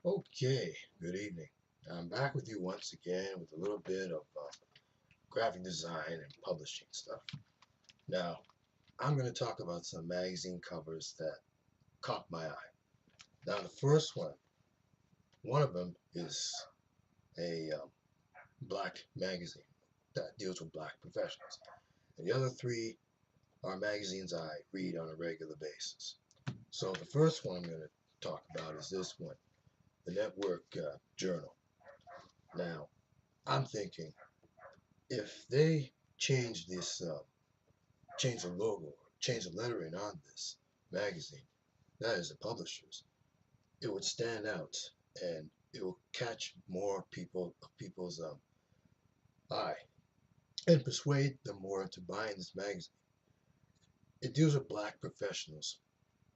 Okay, good evening. I'm back with you once again with a little bit of graphic design and publishing stuff. Now, I'm going to talk about some magazine covers that caught my eye. Now, the first one of them is a black magazine that deals with black professionals. And the other three are magazines I read on a regular basis. So, the first one I'm going to talk about is this one, the Network Journal. Now, I'm thinking if they change change the logo, change the lettering on this magazine, that is the publishers, it would stand out and it will catch more people's eye and persuade them more into buying this magazine. It deals with black professionals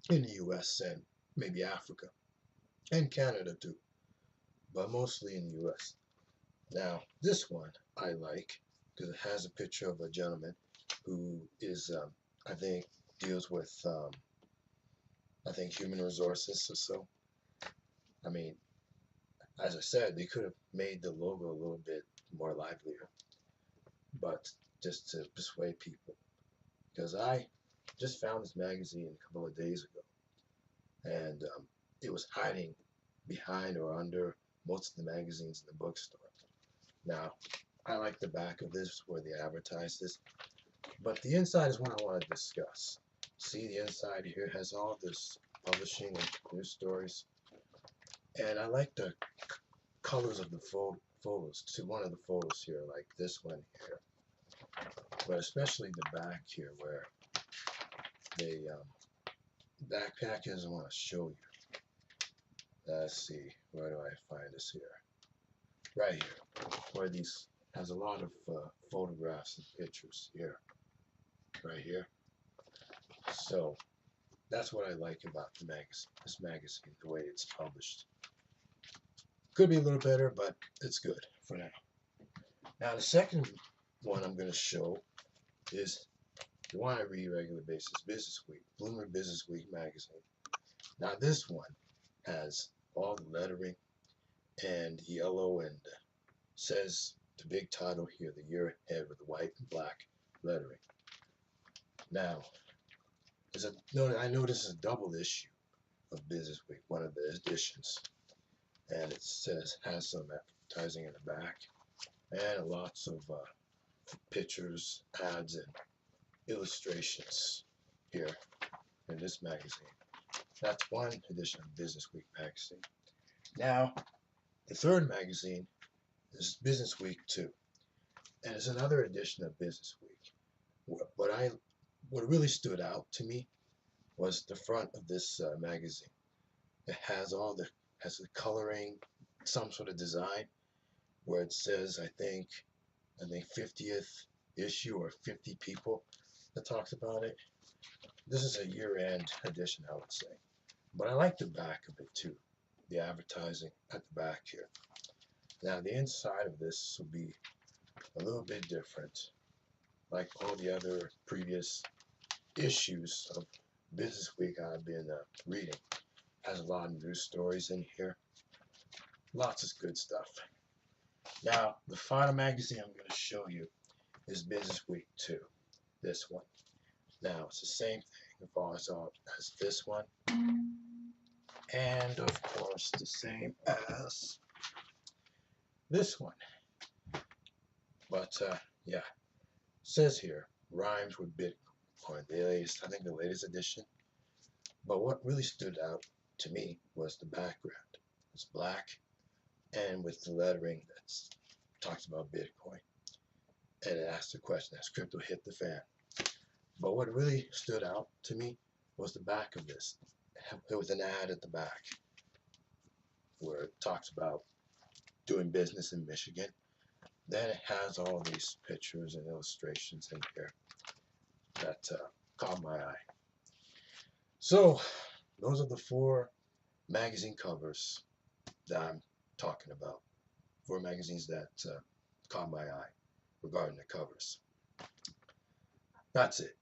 in the U.S. and maybe Africa and Canada too, but mostly in the U.S. Now, this one I like because it has a picture of a gentleman who is, I think, deals with, I think, human resources or so. I mean, as I said, they could have made the logo a little bit more livelier, but just to persuade people. Because I just found this magazine a couple of days ago, and it was hiding behind or under most of the magazines in the bookstore. Now, I like the back of this where they advertise this, but the inside is what I want to discuss. See, the inside here has all this publishing and news stories, and I like the colors of the photos. To one of the photos here, like this one here, but especially the back here where they backpackers want to show you. Let's see, where do I find this here? Right here, where these has a lot of photographs and pictures here, right here. So that's what I like about the magazine. This magazine, the way it's published. Could be a little better, but it's good for now. Now the second one I'm going to show is the one I read regular basis, Business Week, Bloomberg Business Week magazine. Now this one has all the lettering and yellow and says the big title here, the year ahead with the white and black lettering. Now, I know this is a double issue of Business Week, one of the editions, and it has some advertising in the back and lots of pictures, ads, and illustrations here in this magazine. That's one edition of Business Week magazine. Now, the third magazine is Business Week 2, and it's another edition of Business Week. What really stood out to me was the front of this magazine. It has has the coloring, some sort of design where it says I think 50th issue or 50 people that talks about it. This is a year-end edition, I would say. But I like the back of it too, the advertising at the back here. Now the inside of this will be a little bit different, like all the other previous issues of Business Week I've been reading. Has a lot of news stories in here, lots of good stuff. Now the final magazine I'm going to show you is Business Week 2, this one. Now it's the same thing as this one, and of course the same as this one. But yeah, it says here rhymes with Bitcoin. I think the latest edition. But what really stood out to me was the background. It's black and with the lettering that talks about Bitcoin. And it asks the question, has crypto hit the fan? But what really stood out to me was the back of this. There was an ad at the back where it talks about doing business in Michigan. Then it has all these pictures and illustrations in here that caught my eye. So those are the four magazine covers that I'm talking about. Four magazines that caught my eye regarding the covers. That's it.